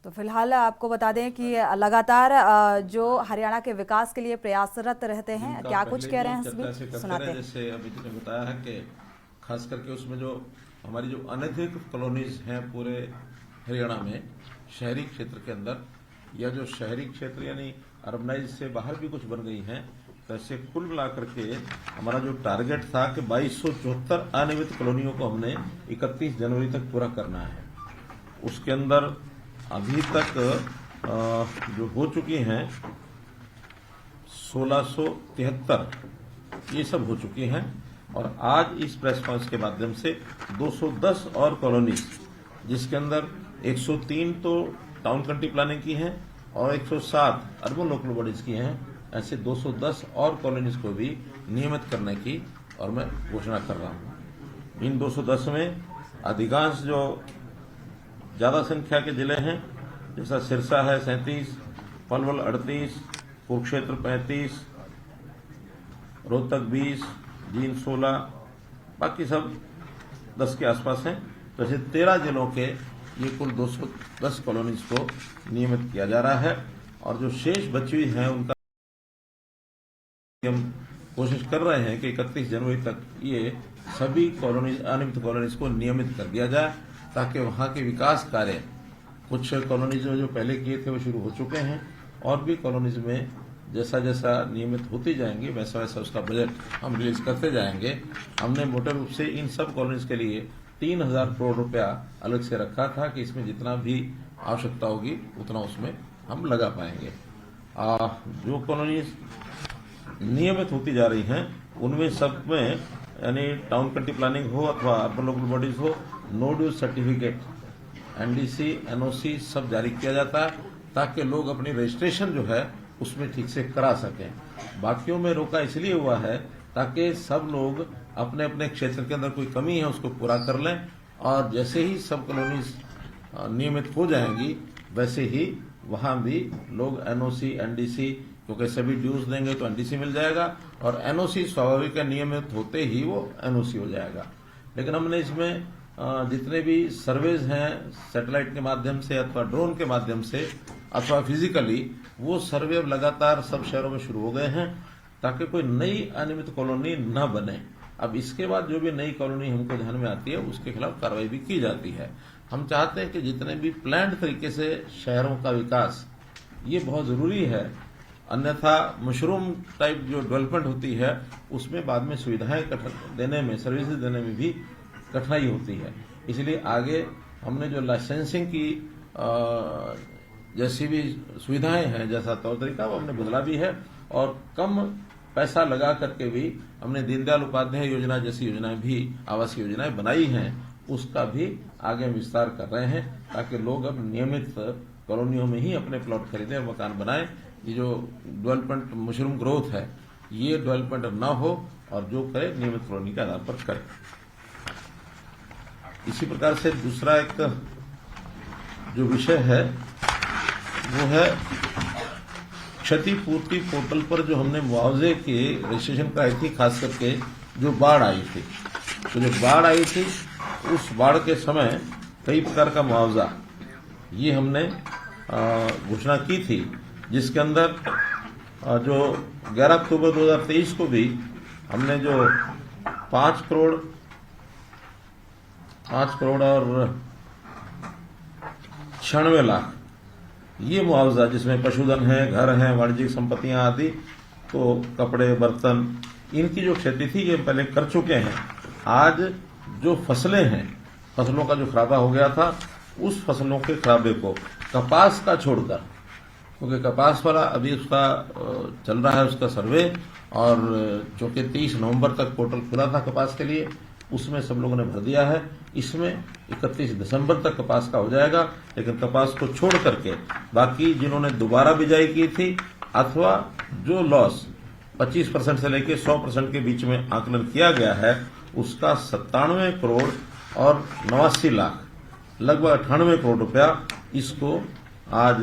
तो फिलहाल आपको बता दें कि लगातार जो हरियाणा के विकास के लिए प्रयासरत रहते हैं, जिनका क्या कुछ पहले कह भी रहे हम हैं इस चर्चा से बीच करते सुनाते रहे, हैं। जैसे अभी तुमने बताया है कि खास करके उसमें जो हमारी जो अनधिकृत कॉलोनीज हैं पूरे हरियाणा में, शहरी क्षेत्र के अंदर, या जो शहरी क्षेत्र यानी अर्बनाइज से बाहर भी कुछ बन गई हैं, तो ऐसे कुल मिलाकर के हमारा जो टारगेट था कि 2274 अनियमित कॉलोनियों को हमने 31 जनवरी तक पूरा करना है। उसके अंदर अभी तक जो हो चुकी हैं 1673 ये सब हो चुकी हैं, और आज इस प्रेस कॉन्फ्रेंस के माध्यम से 210 और कॉलोनीज, जिसके अंदर 103 तो टाउन कंट्री प्लानिंग की हैं और 107 अर्बन लोकल बॉडीज की हैं, ऐसे 210 और कॉलोनीज को भी नियमित करने की और मैं घोषणा कर रहा हूं। इन 210 में अधिकांश जो ज्यादा संख्या के जिले हैं, जैसा सिरसा है 37, पलवल 38, कुरुक्षेत्र 35, रोहतक 20, जींद 16, बाकी सब 10 के आसपास हैं। तो ऐसे 13 जिलों के ये कुल 210 कॉलोनीज को नियमित किया जा रहा है, और जो शेष बची हुई हैं उनका हम कोशिश कर रहे हैं कि 31 जनवरी तक ये सभी कॉलोनीज, अनियमित कॉलोनीज को नियमित कर दिया जाए, ताकि वहां के विकास कार्य, कुछ कॉलोनीज जो पहले किए थे वो शुरू हो चुके हैं, और भी कॉलोनीज में जैसा जैसा नियमित होती जाएंगी वैसा वैसा उसका बजट हम रिलीज करते जाएंगे। हमने मोटे रूप से इन सब कॉलोनीज के लिए 3000 करोड़ रुपया अलग से रखा था कि इसमें जितना भी आवश्यकता होगी उतना उसमें हम लगा पाएंगे। जो कॉलोनीज नियमित होती जा रही हैं उनमें सब में, यानी टाउन कंट्री प्लानिंग हो अथवा अर्बन लोकल बॉडीज हो, no dues certificate, NDC, NOC सब जारी किया जाता है, ताकि लोग अपनी रजिस्ट्रेशन जो है उसमें ठीक से करा सकें। बाकियों में रोका इसलिए हुआ है ताकि सब लोग अपने अपने क्षेत्र के अंदर कोई कमी है उसको पूरा कर लें, और जैसे ही सब कॉलोनीज नियमित हो जाएंगी वैसे ही वहां भी लोग एनओसी, एनडीसी, क्योंकि सभी ड्यूज देंगे तो एनडीसी मिल जाएगा, और एनओसी स्वाभाविक है, नियमित होते ही वो एनओसी हो जाएगा। लेकिन हमने इसमें जितने भी सर्वेज हैं सैटेलाइट के माध्यम से अथवा ड्रोन के माध्यम से अथवा फिजिकली, वो सर्वे अब लगातार सब शहरों में शुरू हो गए हैं, ताकि कोई नई अनियमित कॉलोनी न बने। अब इसके बाद जो भी नई कॉलोनी हमको ध्यान में आती है उसके खिलाफ कार्रवाई भी की जाती है। हम चाहते हैं कि जितने भी प्लान्ड तरीके से शहरों का विकास, ये बहुत जरूरी है, अन्यथा मशरूम टाइप जो डेवलपमेंट होती है उसमें बाद में सुविधाएं देने में, सर्विसेज देने में भी कठिनाई होती है। इसलिए आगे हमने जो लाइसेंसिंग की जैसी भी सुविधाएं हैं, जैसा तौर तरीका वो हमने बदला भी है, और कम पैसा लगा करके भी हमने दीनदयाल उपाध्याय योजना जैसी योजनाएं भी, आवासीय योजनाएं बनाई हैं, उसका भी आगे विस्तार कर रहे हैं, ताकि लोग अब नियमित कॉलोनियों में ही अपने प्लॉट खरीदें और मकान बनाएं। ये जो डेवलपमेंट, मशरूम ग्रोथ है, ये डेवलपमेंट न हो, और जो करे नियमित कॉलोनी के आधार पर करे। इसी प्रकार से दूसरा एक जो विषय है वो है क्षतिपूर्ति पोर्टल पर जो हमने मुआवजे के रजिस्ट्रेशन कराई थी, खास करके जो बाढ़ आई थी। तो जो बाढ़ आई थी उस बाढ़ के समय कई प्रकार का मुआवजा ये हमने घोषणा की थी, जिसके अंदर जो 11 अक्टूबर 2023 को भी हमने जो 5 करोड़ और 96 लाख ये मुआवजा, जिसमें पशुधन है, घर है, वाणिज्यिक संपत्तियां आदि, तो कपड़े, बर्तन, इनकी जो क्षति थी ये पहले कर चुके हैं। आज जो फसलें हैं, फसलों का जो खराबा हो गया था, उस फसलों के खराबे को कपास का छोड़कर, क्योंकि कपास वाला अभी उसका चल रहा है उसका सर्वे, और चूंकि 30 नवंबर तक पोर्टल खुला था कपास के लिए, उसमें सब लोगों ने भर दिया है। इसमें 31 दिसंबर तक कपास का हो जाएगा, लेकिन कपास को छोड़ करके बाकी जिन्होंने दोबारा बिजाई की थी अथवा जो लॉस 25% से लेकर 100% के बीच में आकलन किया गया है, उसका 97 करोड़ और 89 लाख, लगभग 98 करोड़ रुपया इसको आज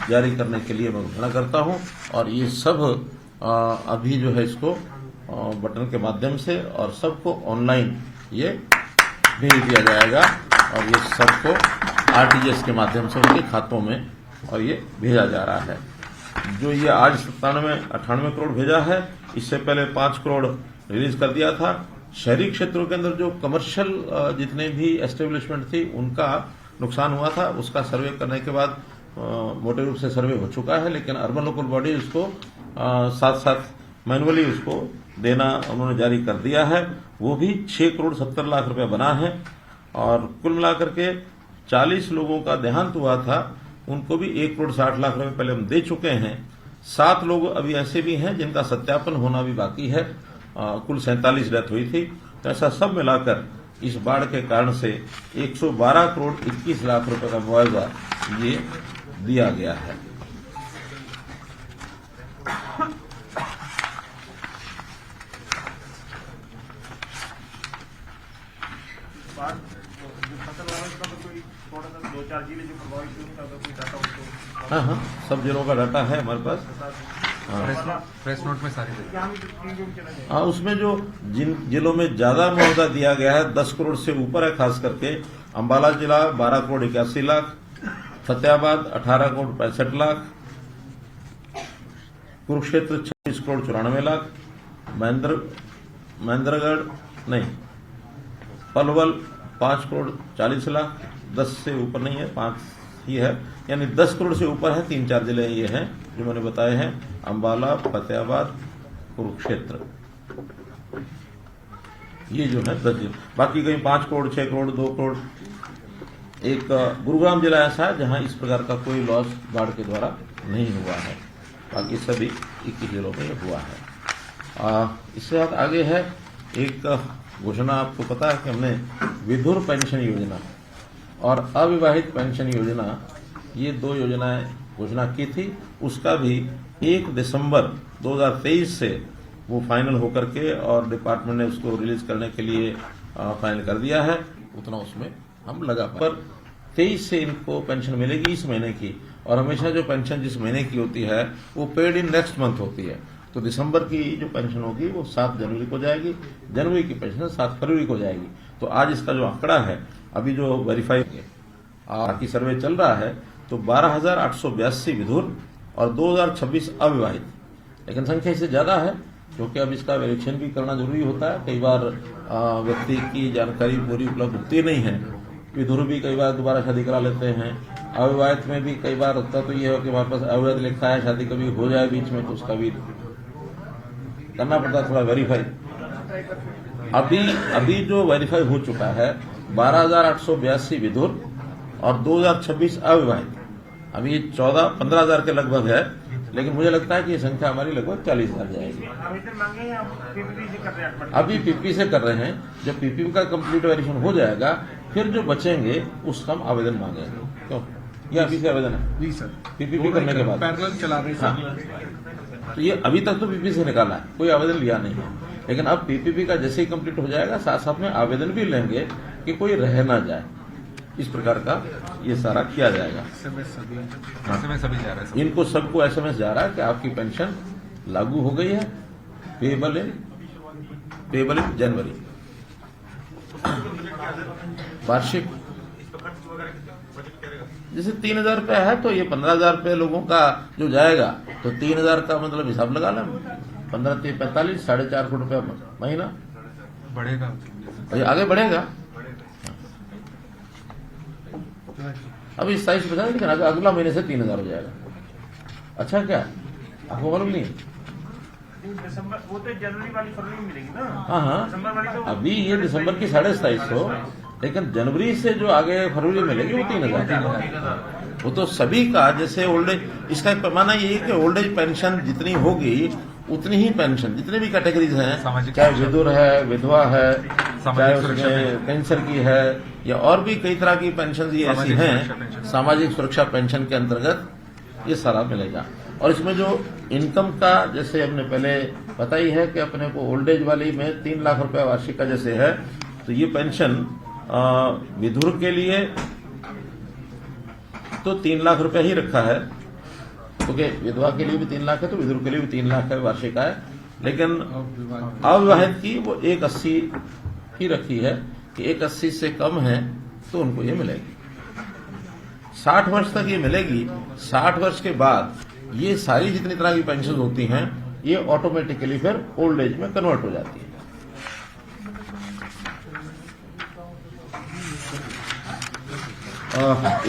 जारी करने के लिए मैं घोषणा करता हूं। और ये सब अभी जो है इसको बटन के माध्यम से और सबको ऑनलाइन ये भेज दिया जाएगा, और ये सबको आरटीजीएस के माध्यम से उनके खातों में और ये भेजा जा रहा है। जो ये आज 98 करोड़ भेजा है, इससे पहले 5 करोड़ रिलीज कर दिया था। शहरी क्षेत्रों के अंदर जो कमर्शियल जितने भी एस्टेब्लिशमेंट थी उनका नुकसान हुआ था, उसका सर्वे करने के बाद मोटे रूप से सर्वे हो चुका है, लेकिन अर्बन लोकल बॉडी उसको साथ साथ मैनुअली उसको देना उन्होंने जारी कर दिया है। वो भी 6 करोड़ 70 लाख रुपए बना है और कुल मिलाकर के 40 लोगों का देहांत हुआ था, उनको भी 1 करोड़ 60 लाख रुपए पहले हम दे चुके हैं। 7 लोग अभी ऐसे भी हैं जिनका सत्यापन होना भी बाकी है। कुल 47 डेथ हुई थी। तो ऐसा सब मिलाकर इस बाढ़ के कारण से 112 करोड़ 21 लाख रुपए का मुआवजा ये दिया गया है। हाँ, सब जिलों का डाटा है हमारे पास। प्रेस नोट में सारी हाँ, उसमें जो जिन जिलों में ज्यादा मुआवजा दिया गया है 10 करोड़ से ऊपर है, खास करके अंबाला जिला 12 करोड़ 81 लाख, फतेहाबाद 18 करोड़ 65 लाख, कुरुक्षेत्र 26 करोड़ 94 लाख, पलवल 5 करोड़ 40 लाख, 10 से ऊपर नहीं है, 5 ही है, यानी 10 करोड़ से ऊपर है। 3-4 जिले ये हैं जो मैंने बताए हैं, अंबाला, फतेहाबाद, कुरुक्षेत्र, ये जो है 10 जिले। बाकी कहीं 5 करोड़ 6 करोड़ 2 करोड़। एक गुरुग्राम जिला ऐसा है जहां इस प्रकार का कोई लॉस बाढ़ के द्वारा नहीं हुआ है, बाकी सभी 21 जिलों में हुआ है। इससे आगे है एक घोषणा, आपको पता है कि हमने विधुर पेंशन योजना और अविवाहित पेंशन योजना, ये 2 योजनाएं घोषणा की थी। उसका भी 1 दिसंबर 2023 से वो फाइनल होकर के और डिपार्टमेंट ने उसको रिलीज करने के लिए फाइनल कर दिया है। उतना उसमें हम लगा पर 23 से इनको पेंशन मिलेगी इस महीने की, और हमेशा जो पेंशन जिस महीने की होती है वो पेड इन नेक्स्ट मंथ होती है। तो दिसंबर की जो पेंशन होगी वो 7 जनवरी को जाएगी, जनवरी की पेंशन 7 फरवरी को जाएगी। तो आज इसका जो आंकड़ा है अभी जो वेरीफाई बाकी सर्वे चल रहा है, तो 12,882 विधुर और 2,026 अविवाहित, लेकिन संख्या इससे ज्यादा है क्योंकि अब इसका वेरिफिकेशन भी करना जरूरी होता है। कई बार व्यक्ति की जानकारी पूरी उपलब्ध होती नहीं है। विधुर भी कई बार दोबारा शादी करा लेते हैं, अविवाहित में भी कई बार होता तो ये हो कि हमारे पास अविवाहित लिखा है, शादी कभी हो जाए बीच में तो उसका भी करना पड़ता है थोड़ा वेरीफाई। अभी जो वेरीफाई हो चुका है 12,882 विधुर और 2,026 अविवाहित, अभी 14-15,000 के लगभग है, लेकिन मुझे लगता है कि ये संख्या हमारी लगभग 40,000 जाएगी। अभी पीपी से कर रहे हैं, जब पीपी का कंप्लीट वेरिफिकेशन हो जाएगा फिर जो बचेंगे उसका हम आवेदन मांगेंगे। क्यों, ये अभी से आवेदन है जी सर, पीपीपी करने के बाद पैरेलल चला रहे हैं। हाँ, तो ये अभी तक तो पीपी से निकाला है, कोई आवेदन लिया नहीं है, लेकिन अब पीपीपी का जैसे ही कंप्लीट हो जाएगा साथ साथ में आवेदन भी लेंगे कि कोई रह ना जाए। इस प्रकार का ये सारा किया जाएगा। एसएमएस सभी जा रहे हैं। इनको सबको एसएमएस जा रहा है कि आपकी पेंशन लागू हो गई है, पेबल इन जनवरी। वार्षिक जैसे 3,000 रुपये है तो ये 15,000 रुपये लोगों का जो जाएगा, तो 3,000 का मतलब हिसाब लगा लें, 15 45 4.5 करोड़ रुपया महीना बढ़ेगा, ये आगे बढ़ेगा। अभी 27 बचा, लेकिन अगला महीने से 3,000 हो जाएगा। अच्छा, क्या आपको मालूम नहीं? दिसंबर वो तो जनवरी वाली फरवरी में मिलेगी ना। हाँ, दिसंबर वाली तो अभी ये दिसंबर की 2,250, लेकिन जनवरी से जो आगे फरवरी में मिलेगी वो 3,000। वो तो सभी का, जैसे ओल्ड एज, इसका एक पैमाना ये है कि ओल्ड एज पेंशन जितनी होगी उतनी ही पेंशन जितने भी कैटेगरीज हैं, चाहे विधुर है, विधवा है, चाहे उसमें कैंसर की है या और भी कई तरह की पेंशन ये ऐसी हैं, सामाजिक सुरक्षा पेंशन के अंतर्गत ये सारा मिलेगा। और इसमें जो इनकम का, जैसे हमने पहले पता ही है कि अपने को ओल्ड एज वाली में 3 लाख रुपया वार्षिक का जैसे है, तो ये पेंशन विधुर के लिए तो 3 लाख रुपया ही रखा है, क्योंकि विधवा के लिए भी 3 लाख है तो विधुर के लिए भी 3 लाख है वार्षिक है। लेकिन अविवाहित की वो 180 ही रखी है कि 180 से कम है तो उनको ये मिलेगी। 60 वर्ष तक ये मिलेगी। 60 वर्ष के बाद ये सारी जितनी तरह की पेंशन होती हैं ये ऑटोमेटिकली फिर ओल्ड एज में कन्वर्ट हो जाती है।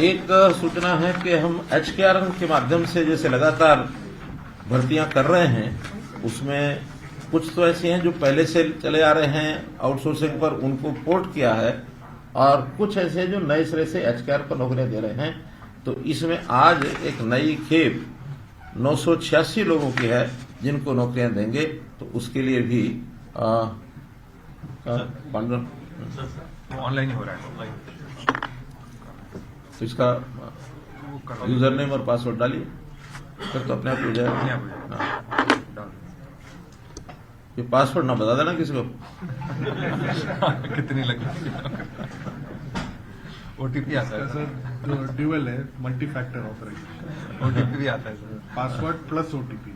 एक सूचना है कि हम HKRN के माध्यम से जैसे लगातार भर्तियां कर रहे हैं, उसमें कुछ तो ऐसी हैं जो पहले से चले आ रहे हैं आउटसोर्सिंग पर, उनको पोर्ट किया है, और कुछ ऐसे हैं जो नए सिरे से HKR पर नौकरियां दे रहे हैं। तो इसमें आज एक नई खेप 986 लोगों की है जिनको नौकरियां देंगे। तो उसके लिए भी पांडव ऑनलाइन ही हो रहा है। तो इसका वो करवा यूजर नेम और पासवर्ड डालिए, फिर तो अपने आप हो जाएगा। अपने आप हो जाएगा। हाँ। डाल ये पासवर्ड ना बता देना किसी को। कितनी लगी ओटीपी आता है सर जो ड्यूअल है मल्टी फैक्टर ऑथराइजेशन, ओटीपी भी आता है sir. Password plus OTP.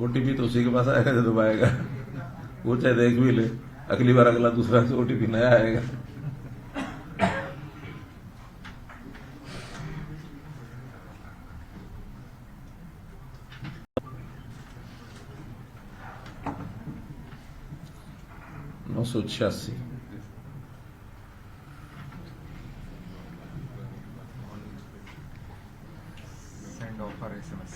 OTP तो उसी के पास आएगा जो दबाएगा, वो चाहे देख भी ले, अगली बार अगला दूसरा ओटीपी नया आएगा। नौ सौ 86 सेंड ऑफर SMS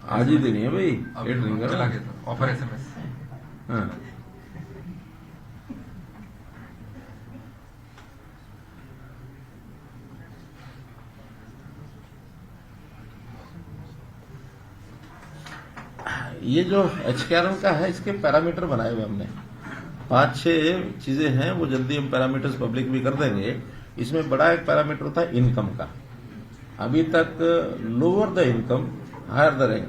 आज ही देनी है भाई, अभी लेट नहीं चला करना। गया था ऑफर SMS। हाँ। ये जो HKRN का है इसके पैरामीटर बनाए हुए हमने 5-6 चीजें हैं, वो जल्दी हम पैरामीटर्स पब्लिक भी कर देंगे। इसमें बड़ा एक पैरामीटर था इनकम का। अभी तक lower the income higher the rank,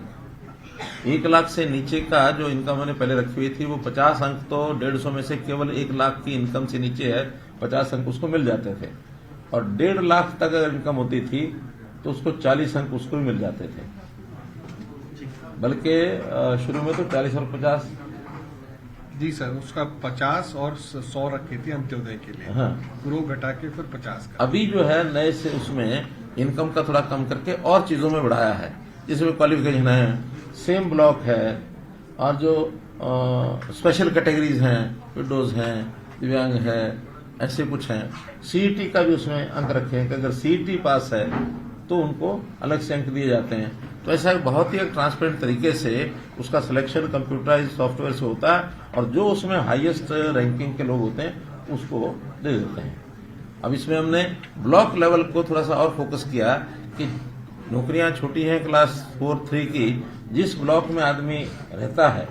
1 lakh से नीचे का जो इनकम मैंने पहले रखी हुई थी वो 50 अंक तो 150 में से केवल 1 लाख की इनकम से नीचे है 50 अंक उसको मिल जाते थे, और 1.5 लाख तक अगर इनकम होती थी तो उसको 40 अंक उसको भी मिल जाते थे। बल्कि शुरू में तो 40 और 50। जी सर, उसका 50 और 100 रखे थे अंत्योदय के लिए। हाँ। ग्रो घटा के फिर 50 का। अभी जो है नए से उसमें इनकम का थोड़ा कम करके और चीजों में बढ़ाया है, जिसमें क्वालिफिकेशन है, सेम ब्लॉक है, और जो स्पेशल कैटेगरीज हैं, विडोज हैं, दिव्यांग है, ऐसे कुछ हैं। CET का भी उसमें अंक रखे हैं कि अगर CET पास है तो उनको अलग से अंक दिए जाते हैं। तो ऐसा बहुत ही एक ट्रांसपेरेंट तरीके से उसका सिलेक्शन कंप्यूटराइज सॉफ्टवेयर से होता है, और जो उसमें हाईएस्ट रैंकिंग के लोग होते हैं उसको दे देते हैं। अब इसमें हमने ब्लॉक लेवल को थोड़ा सा और फोकस किया कि नौकरियां छोटी हैं क्लास 4-3 की, जिस ब्लॉक में आदमी रहता है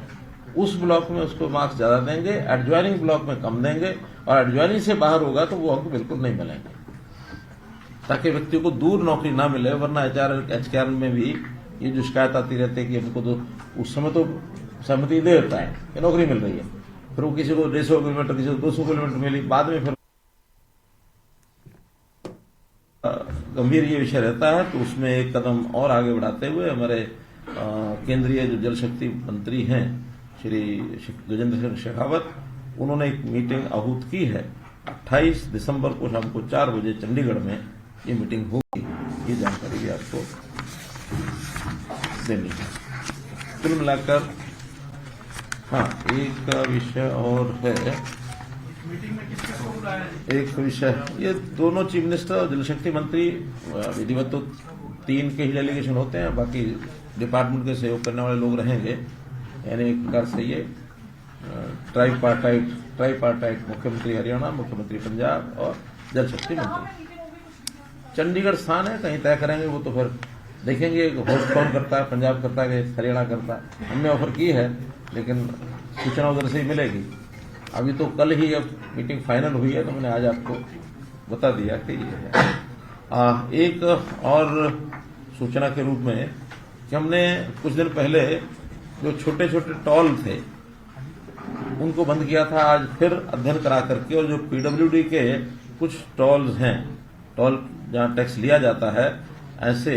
उस ब्लॉक में उसको मार्क्स ज्यादा देंगे, एडजॉइनिंग ब्लॉक में कम देंगे, और एडजॉइनिंग से बाहर होगा तो वो अंक बिल्कुल नहीं मिलेंगे, ताकि व्यक्ति को दूर नौकरी ना मिले। वरना HKRN में भी ये जो शिकायत आती रहती है कि हमको तो उस समय तो सहमति दे देता है कि नौकरी मिल रही है, फिर वो किसी को 150 किलोमीटर, किसी को 200 किलोमीटर मिली, बाद में फिर गंभीर ये विषय रहता है। तो उसमें एक कदम और आगे बढ़ाते हुए हमारे केंद्रीय जो जल शक्ति मंत्री हैं श्री गजेंद्र सिंह शेखावत, उन्होंने एक मीटिंग आहूत की है 28 दिसंबर को शाम को 4 बजे चंडीगढ़ में ये मीटिंग होगी। ये जानकारी भी आपको देनी है। कुल मिलाकर हाँ, एक विषय और है, एक विषय, ये दोनों चीफ मिनिस्टर और जल शक्ति मंत्री विधिवत तो 3 के ही डेलीगेशन होते हैं, बाकी डिपार्टमेंट के सहयोग करने वाले लोग रहेंगे। यानी एक प्रकार से ये ट्राइपार्टाइट मुख्यमंत्री हरियाणा, मुख्यमंत्री पंजाब और जल शक्ति मंत्री। चंडीगढ़ स्थान है, कहीं तय करेंगे वो तो फिर देखेंगे होस्ट कौन करता है, पंजाब करता है कि हरियाणा करता है। हमने ऑफर की है लेकिन सूचना उधर से ही मिलेगी। अभी तो कल ही अब मीटिंग फाइनल हुई है तो मैंने आज आपको बता दिया कि ये है। एक और सूचना के रूप में कि हमने कुछ दिन पहले जो छोटे छोटे टॉल थे उनको बंद किया था, आज फिर अध्ययन करा करके, और जो PWD के कुछ टॉल्स हैं, टॉल जहां टैक्स लिया जाता है, ऐसे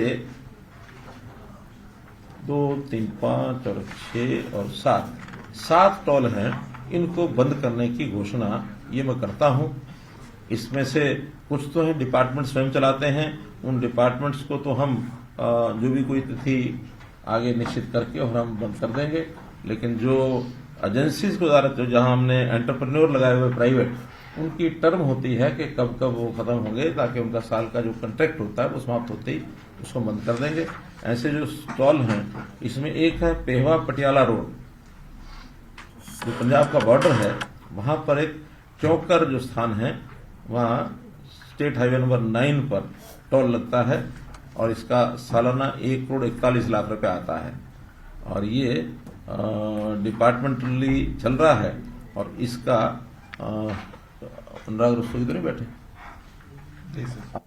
2, 3, 5 और 6 और 7 टॉल हैं इनको बंद करने की घोषणा ये मैं करता हूं। इसमें से कुछ तो है डिपार्टमेंट स्वयं चलाते हैं, उन डिपार्टमेंट्स को तो हम जो भी कोई तिथि आगे निश्चित करके और हम बंद कर देंगे। लेकिन जो एजेंसीज को जो जहां हमने एंटरप्रेन्योर लगाए हुए प्राइवेट, उनकी टर्म होती है कि कब कब वो खत्म होंगे, ताकि उनका साल का जो कॉन्ट्रैक्ट होता है वो समाप्त होते ही उसको बंद कर देंगे। ऐसे जो स्टॉल हैं, इसमें एक है पेहवा पटियाला रोड, जो पंजाब का बॉर्डर है, वहां पर एक चौकर जो स्थान है, वहां स्टेट हाईवे नंबर 9 पर टोल लगता है और इसका सालाना 1,41,00,000 रुपए आता है और ये डिपार्टमेंटली चल रहा है। और इसका अनुराग रस्तोगी तो नहीं बैठे? जी सर।